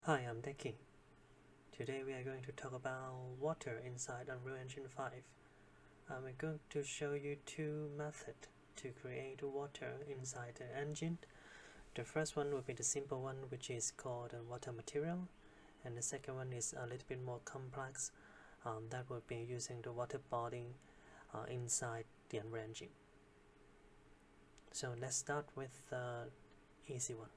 Hi, I'm Deki. Today we are going to talk about water inside Unreal Engine 5. I'm going to show you two methods to create water inside the engine. The first one will be the simple one, which is called water material, and the second one is a little bit more complex. That will be using the water body inside the Unreal Engine. So let's start with the easy one.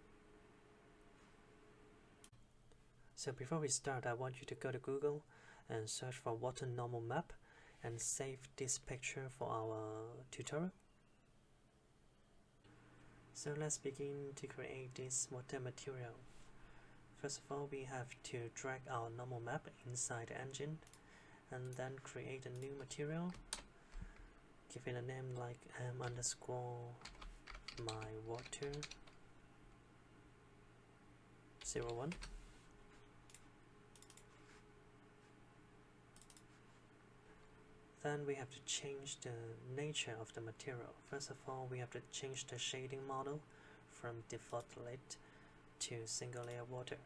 So before we start, I want you to go to Google and search for water normal map and save this picture for our tutorial. So let's begin to create this water material. First of all, we have to drag our normal map inside the engine and then create a new material. Give it a name like m_my_water01. Then we have to change the nature of the material. First of all, we have to change the shading model from default lit to single layer water.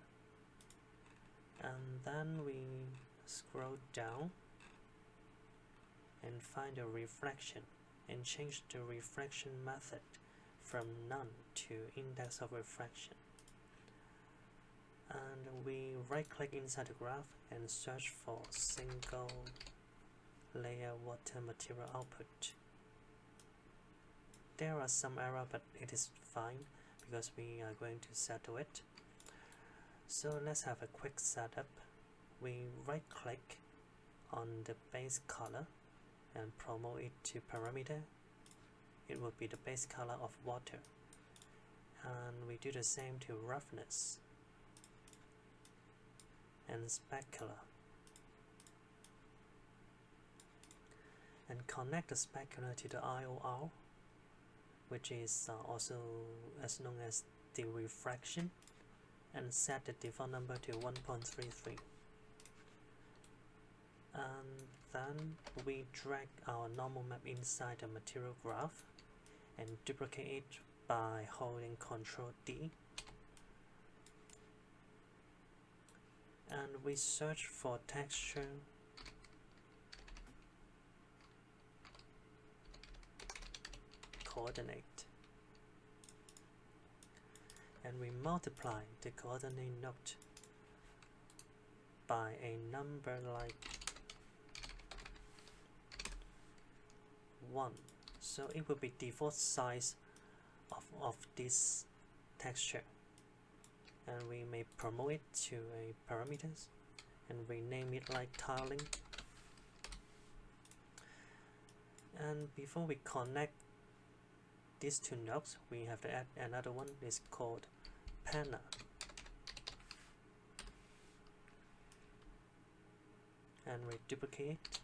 And then we scroll down and find a reflection and change the reflection method from none to index of reflection. And we right click inside the graph and search for single layer water material output. There are some error, but it is fine because we are going to settle it. So let's have a quick setup. We right click on the base color and promote it to parameter. It will be the base color of water. And we do the same to roughness and specular. And connect the specular to the IOR, which is also as known as the refraction, and set the default number to 1.33. And then we drag our normal map inside the material graph and duplicate it by holding Ctrl D. And we search for texture coordinate, and we multiply the coordinate node by a number like 1, so it will be default size of this texture, and we may promote it to a parameters and rename it like tiling. And before we connect these two nodes, we have to add another one. It's called panel. And we duplicate.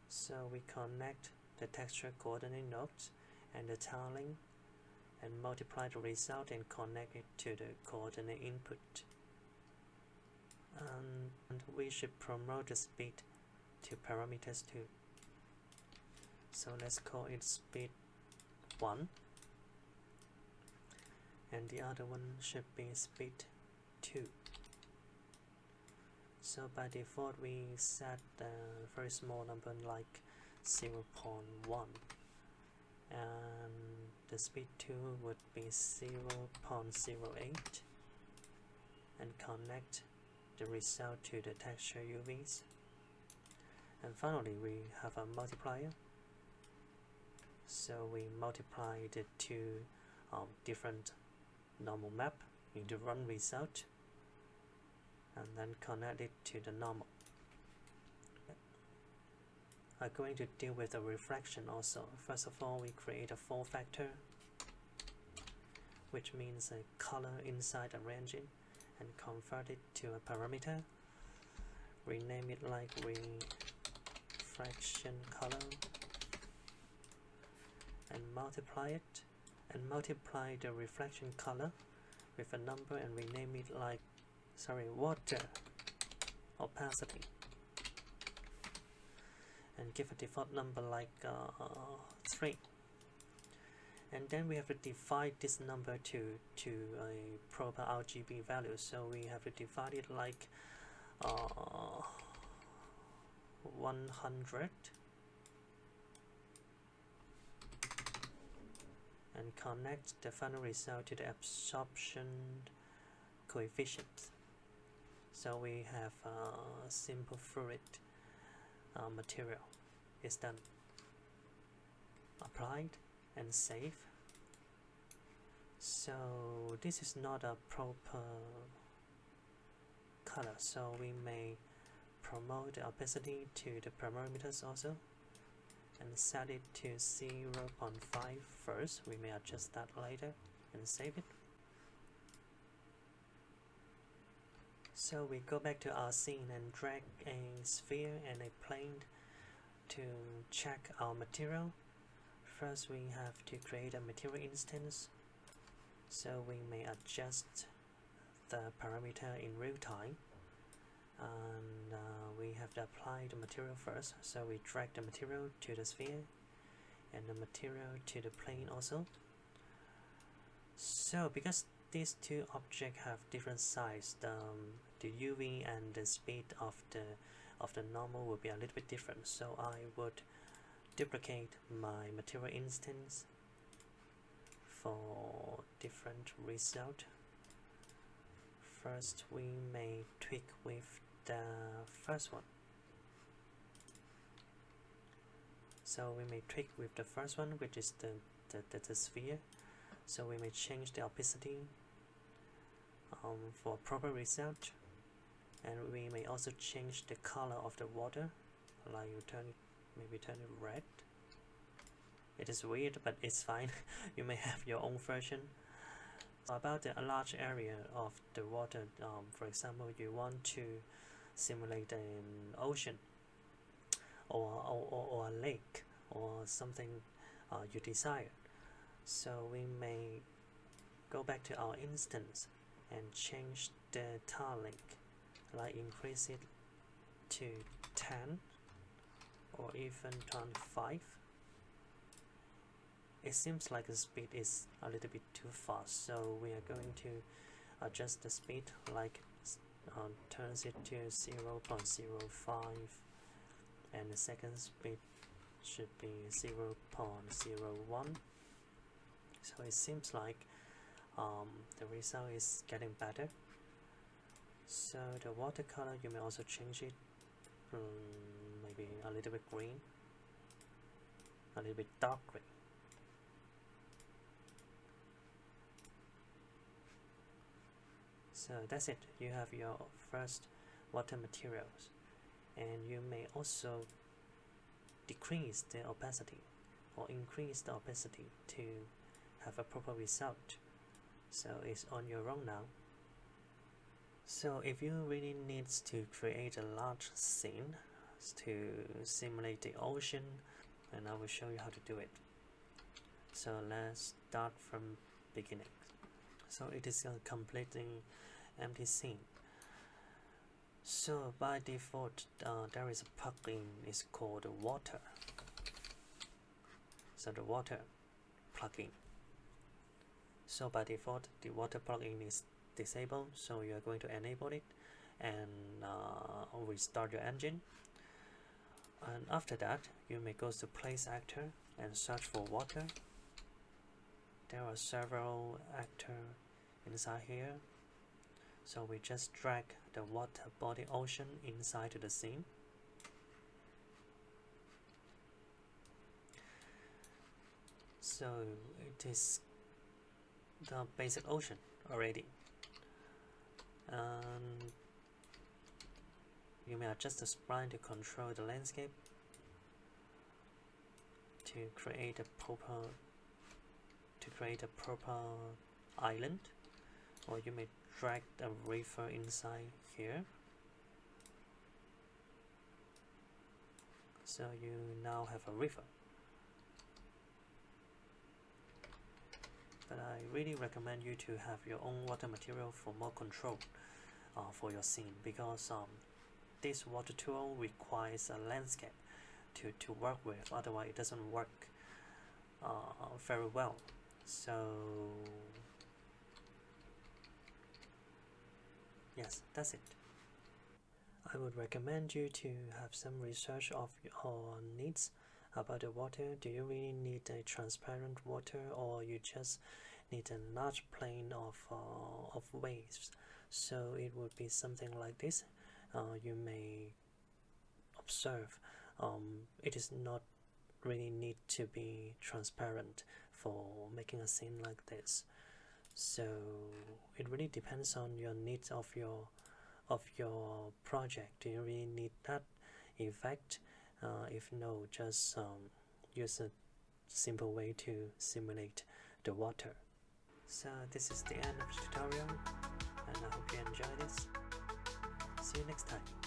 So we connect the texture coordinate nodes and the tiling and multiply the result and connect it to the coordinate input. And we should promote the speed to parameters too. So let's call it speed 1, and the other one should be speed 2. So by default we set a very small number like 0.1, and the speed 2 would be 0.08, and connect the result to the texture UVs. And finally we have a multiplier. So we multiply the two different normal map into one result and then connect it to the normal. I'm going to deal with the reflection also. First of all, we create a form factor, which means a color inside the engine, and convert it to a parameter. Rename it like refraction color, and multiply it, and multiply the reflection color with a number and rename it like water opacity, and give a default number like 3, and then we have to divide this number to a proper RGB value. So we have to divide it like 100 and connect the final result to the absorption coefficient. So we have a simple fluid material is done, applied and save. So this is not a proper color, so we may promote the opacity to the parameters also and set it to 0.5 first. We may adjust that later and save it. So we go back to our scene and drag a sphere and a plane to check our material. First we have to create a material instance, so we may adjust the parameter in real time, and we have to apply the material first. So we drag the material to the sphere and the material to the plane also. So because these two objects have different size, the UV and the speed of the normal will be a little bit different. So I would duplicate my material instance for different result. First we may tweak with the first one. So we may tweak with the first one, which is the sphere. So we may change the opacity for proper result, and we may also change the color of the water, like you maybe turn it red. It is weird, but it's fine. You may have your own version. About a large area of the water, for example, you want to simulate an ocean or a lake or something you desire. So we may go back to our instance and change the tiling, like increase it to 10 or even 25. It seems like the speed is a little bit too fast, so we are going to adjust the speed, like turns it to 0.05, and the second speed should be 0.01. So it seems like the result is getting better. So the watercolor, you may also change it, maybe a little bit green, a little bit dark green. So that's it. You have your first water materials, and you may also decrease the opacity or increase the opacity to have a proper result. So it's on your own now. So if you really need to create a large scene to simulate the ocean, and I will show you how to do it. So let's start from beginning. So it is a completely empty scene. So by default, there is a plugin. It's called water. So the water plugin. So by default, the water plugin is disabled. So you are going to enable it and restart your engine. And after that, you may go to Place Actor and search for water. There are several actors inside here. So we just drag the water body ocean inside to the scene. So it is the basic ocean already. And you may adjust the spline to control the landscape to create a proper island, or you may drag the river inside here. So you now have a river. But I really recommend you to have your own water material for more control for your scene, because this water tool requires a landscape to work with, otherwise it doesn't work very well. So yes, that's it. I would recommend you to have some research of your needs about the water. Do you really need a transparent water, or you just need a large plane of waves? So it would be something like this. You may observe it is not really need to be transparent for making a scene like this. So it really depends on your needs of your project. Do you really need that effect? If no, just use a simple way to simulate the water. So this is the end of the tutorial, and I hope you enjoy this. See you next time.